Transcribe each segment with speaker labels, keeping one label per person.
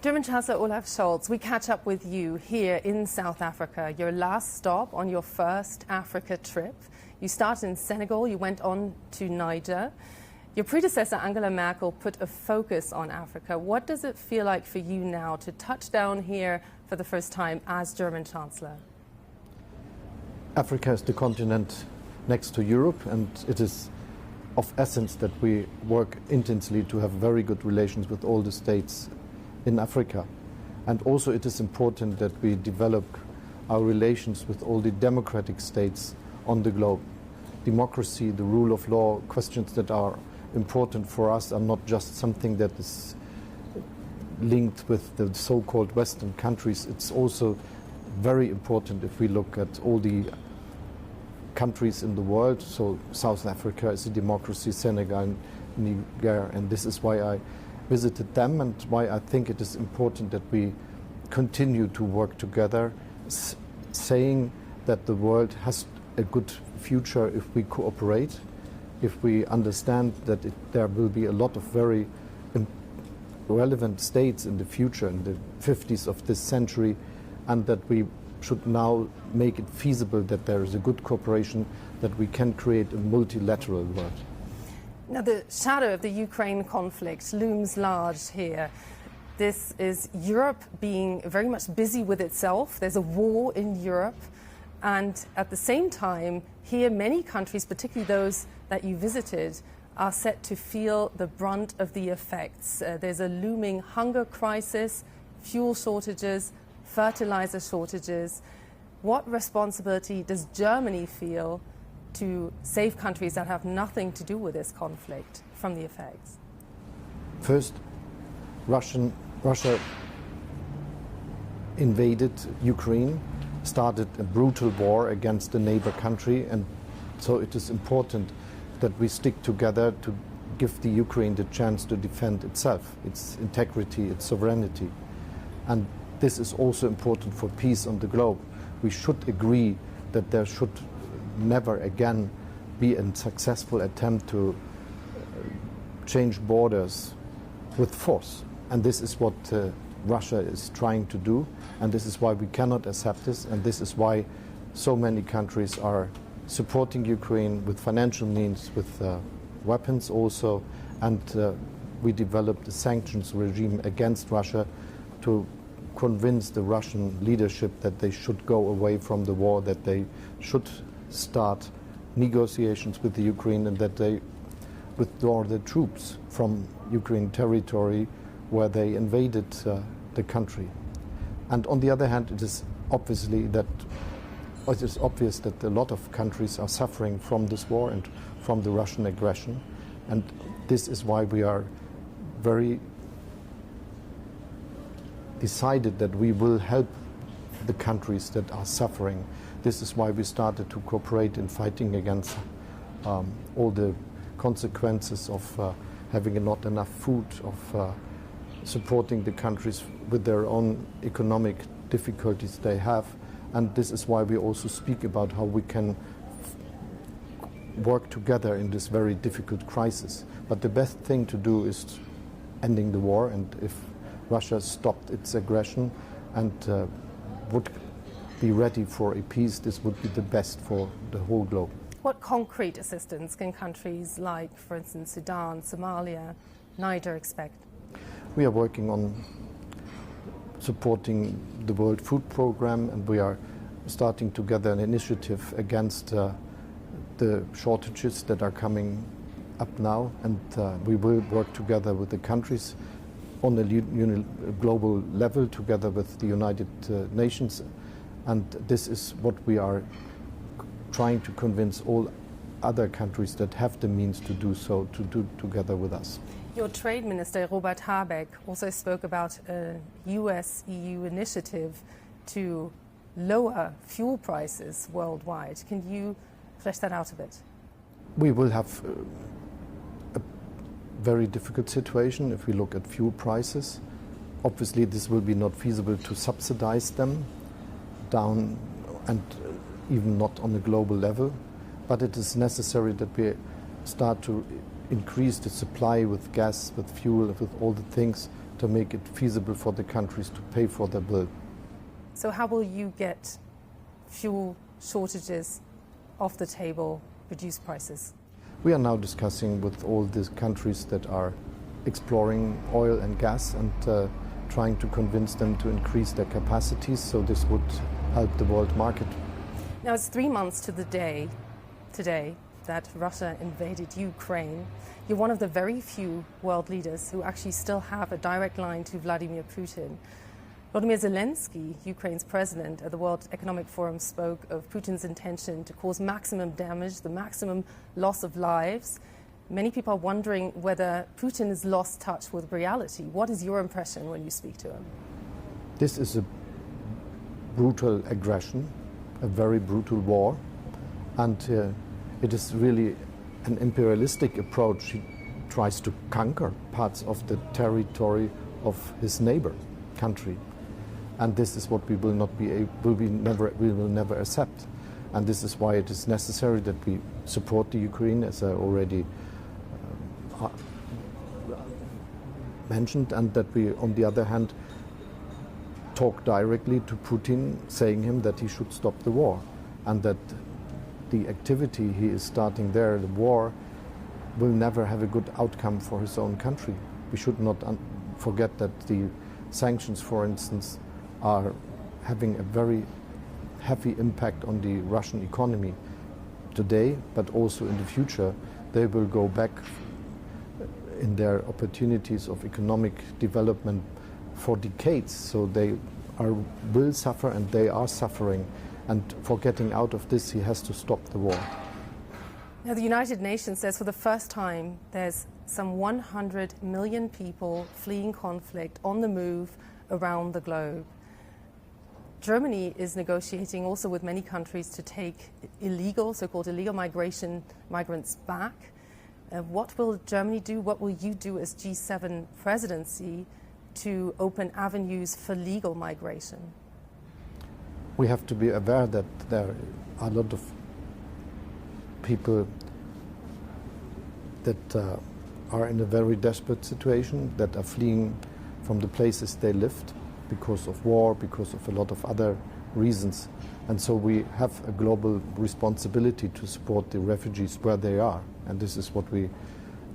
Speaker 1: German Chancellor Olaf Scholz, we catch up with you here in South Africa, your last stop on your first Africa trip. You started in Senegal, you went on to Niger. Your predecessor, Angela Merkel, put a focus on Africa. What does it feel like for you now to touch down here for the first time as German Chancellor?
Speaker 2: Africa is the continent next to Europe, and it is of essence that we work intensely to have very good relations with all the states in Africa. And also it is important that we develop our relations with all the democratic states on the globe. Democracy, the rule of law, questions that are important for us are not just something that is linked with the so-called Western countries. It's also very important if we look at all the countries in the world. So South Africa is a democracy, Senegal, Niger, and this is why I visited them and why I think it is important that we continue to work together, saying that the world has a good future if we cooperate, if we understand that there will be a lot of very relevant states in the future, in the 50s of this century, and that we should now make it feasible that there is a good cooperation, that we can create a multilateral world.
Speaker 1: Now, the shadow of the Ukraine conflict looms large here. This is Europe being very much busy with itself. There's a war in Europe. And at the same time, here many countries, particularly those that you visited, are set to feel the brunt of the effects. There's a looming hunger crisis, fuel shortages, fertilizer shortages. What responsibility does Germany feel to save countries that have nothing to do with this conflict from the effects?
Speaker 2: First, Russia invaded Ukraine, started a brutal war against a neighbor country, and so it is important that we stick together to give the Ukraine the chance to defend itself, its integrity, its sovereignty. And this is also important for peace on the globe. We should agree that there should never again be a successful attempt to change borders with force. And this is what Russia is trying to do, and this is why we cannot accept this, and this is why so many countries are supporting Ukraine with financial means, with weapons also, and we developed a sanctions regime against Russia to convince the Russian leadership that they should go away from the war, that they should start negotiations with the Ukraine, and that they withdraw the troops from Ukraine territory where they invaded the country. And on the other hand, it is obvious that a lot of countries are suffering from this war and from the Russian aggression, and this is why we are very decided that we will help the countries that are suffering. This is why we started to cooperate in fighting against all the consequences of having not enough food, of supporting the countries with their own economic difficulties they have. And this is why we also speak about how we can work together in this very difficult crisis. But the best thing to do is ending the war, and if Russia stopped its aggression and would be ready for a peace, this would be the best for the whole globe.
Speaker 1: What concrete assistance can countries like, for instance, Sudan, Somalia, Niger expect?
Speaker 2: We are working on supporting the World Food Programme, and we are starting together an initiative against the shortages that are coming up now, and we will work together with the countries on a global level, together with the United Nations, and this is what we are trying to convince all other countries that have the means to do so to do together with us.
Speaker 1: Your Trade Minister, Robert Habeck, also spoke about a US-EU initiative to lower fuel prices worldwide. Can you flesh that out a bit?
Speaker 2: We will have a very difficult situation if we look at fuel prices. Obviously, this will be not feasible to subsidize them down, and even not on a global level, but it is necessary that we start to increase the supply with gas, with fuel, with all the things to make it feasible for the countries to pay for their bill.
Speaker 1: So how will you get fuel shortages off the table, reduce prices?
Speaker 2: We are now discussing with all these countries that are exploring oil and gas and trying to convince them to increase their capacities, so this would help the world market.
Speaker 1: Now it's 3 months to the day today that Russia invaded Ukraine. You're one of the very few world leaders who actually still have a direct line to Vladimir Putin. Volodymyr Zelensky, Ukraine's president, at the World Economic Forum spoke of Putin's intention to cause maximum damage, the maximum loss of lives. Many people are wondering whether Putin has lost touch with reality. What is your impression when you speak to him?
Speaker 2: This is a brutal aggression, a very brutal war, and it is really an imperialistic approach. He tries to conquer parts of the territory of his neighbor country. And this is what we will not be able, we will never accept. And this is why it is necessary that we support the Ukraine, as I already mentioned, and that we, on the other hand, talk directly to Putin, saying him that he should stop the war, and that the activity he is starting there, the war, will never have a good outcome for his own country. We should not forget that the sanctions, for instance, are having a very heavy impact on the Russian economy today, but also in the future. They will go back in their opportunities of economic development for decades. So they will suffer, and they are suffering. And for getting out of this, he has to stop the war.
Speaker 1: Now, the United Nations says for the first time there's some 100 million people fleeing conflict on the move around the globe. Germany is negotiating also with many countries to take illegal, so-called illegal migrants back. What will Germany do? What will you do as G7 presidency to open avenues for legal migration?
Speaker 2: We have to be aware that there are a lot of people that are in a very desperate situation, that are fleeing from the places they lived because of war, because of a lot of other reasons. And so we have a global responsibility to support the refugees where they are. And this is what we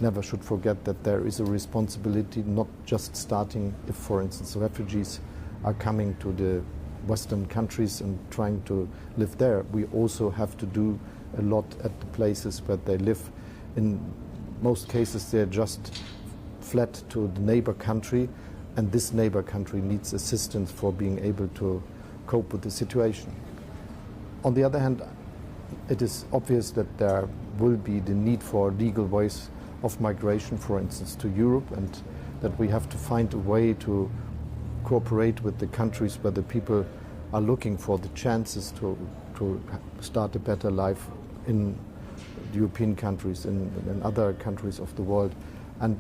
Speaker 2: never should forget, that there is a responsibility, not just starting if, for instance, refugees are coming to the Western countries and trying to live there. We also have to do a lot at the places where they live. In most cases, they're just fled to the neighbor country, and this neighbor country needs assistance for being able to cope with the situation. On the other hand, it is obvious that there will be the need for legal ways of migration, for instance, to Europe, and that we have to find a way to cooperate with the countries where the people are looking for the chances to start a better life in European countries, in other countries of the world. And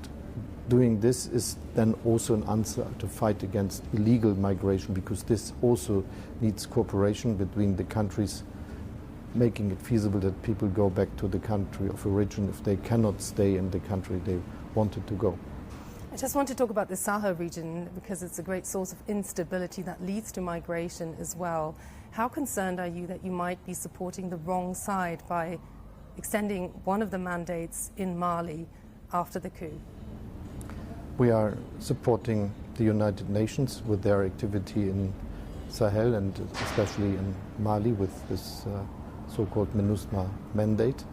Speaker 2: doing this is then also an answer to fight against illegal migration, because this also needs cooperation between the countries, making it feasible that people go back to the country of origin if they cannot stay in the country they wanted to go.
Speaker 1: I just want to talk about the Sahel region because it's a great source of instability that leads to migration as well. How concerned are you that you might be supporting the wrong side by extending one of the mandates in Mali after the coup?
Speaker 2: We are supporting the United Nations with their activity in Sahel, and especially in Mali with this so-called MINUSMA mandate.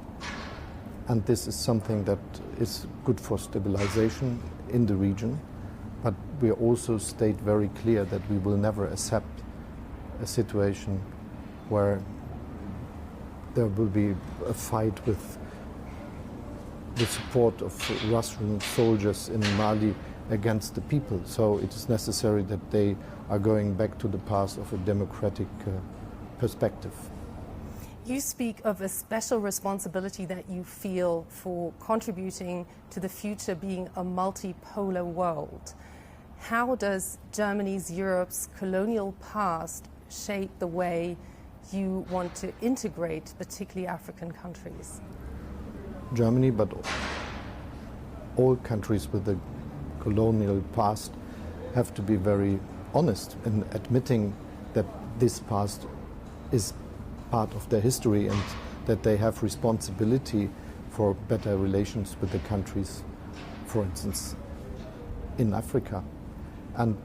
Speaker 2: And this is something that is good for stabilization in the region. But we also state very clear that we will never accept a situation where there will be a fight with the support of Russian soldiers in Mali against the people. So it is necessary that they are going back to the path of a democratic perspective.
Speaker 1: You speak of a special responsibility that you feel for contributing to the future being a multipolar world. How does Germany's, Europe's colonial past shape the way you want to integrate particularly African countries?
Speaker 2: Germany, but all countries with a colonial past, have to be very honest in admitting that this past is part of their history and that they have responsibility for better relations with the countries, for instance, in Africa. And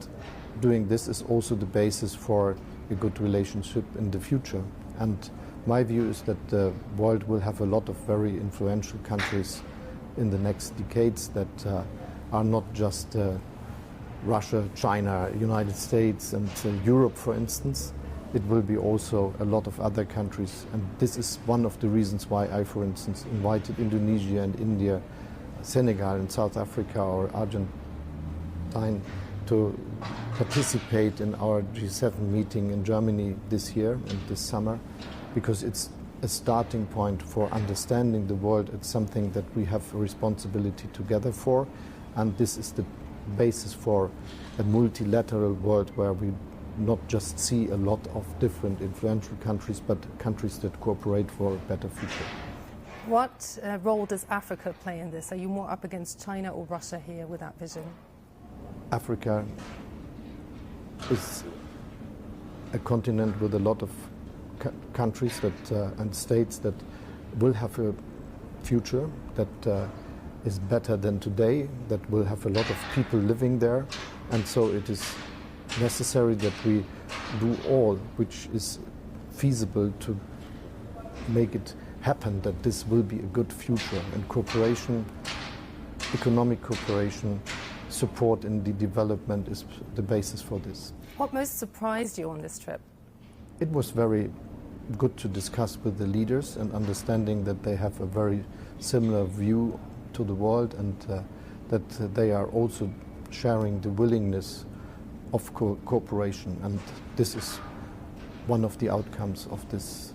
Speaker 2: doing this is also the basis for a good relationship in the future. And my view is that the world will have a lot of very influential countries in the next decades that are not just Russia, China, United States and Europe, for instance. It will be also a lot of other countries. And this is one of the reasons why I, for instance, invited Indonesia and India, Senegal and South Africa or Argentina to participate in our G7 meeting in Germany this year and this summer, because it's a starting point for understanding the world. It's something that we have a responsibility together for, and this is the basis for a multilateral world where we not just see a lot of different influential countries, but countries that cooperate for a better future.
Speaker 1: What role does Africa play in this? Are you more up against China or Russia here with that vision?
Speaker 2: Africa is a continent with a lot of countries that, and states that will have a future that is better than today, that will have a lot of people living there. And so it is necessary that we do all which is feasible to make it happen, that this will be a good future. And cooperation, economic cooperation, support in the development is the basis for this.
Speaker 1: What most surprised you on this trip?
Speaker 2: It was very good to discuss with the leaders and understanding that they have a very similar view to the world and that they are also sharing the willingness of cooperation. And this is one of the outcomes of this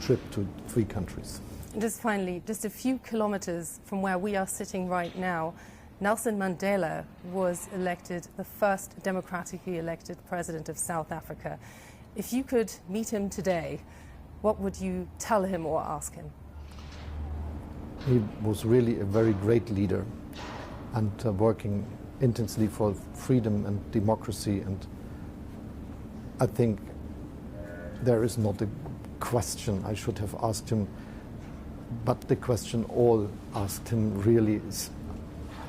Speaker 2: trip to 3 countries.
Speaker 1: Just finally, just a few kilometers from where we are sitting right now, Nelson Mandela was elected the first democratically elected president of South Africa. If you could meet him today, what would you tell him or ask him?
Speaker 2: He was really a very great leader and working intensely for freedom and democracy. And I think there is not a question I should have asked him, but the question all asked him really is,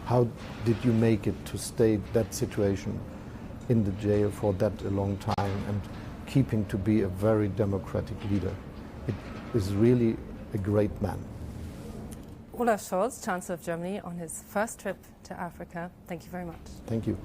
Speaker 2: how did you make it to stay that situation in the jail for that a long time and keeping to be a very democratic leader? It is really a great man.
Speaker 1: Olaf Scholz, Chancellor of Germany, on his first trip to Africa. Thank you very much.
Speaker 2: Thank you.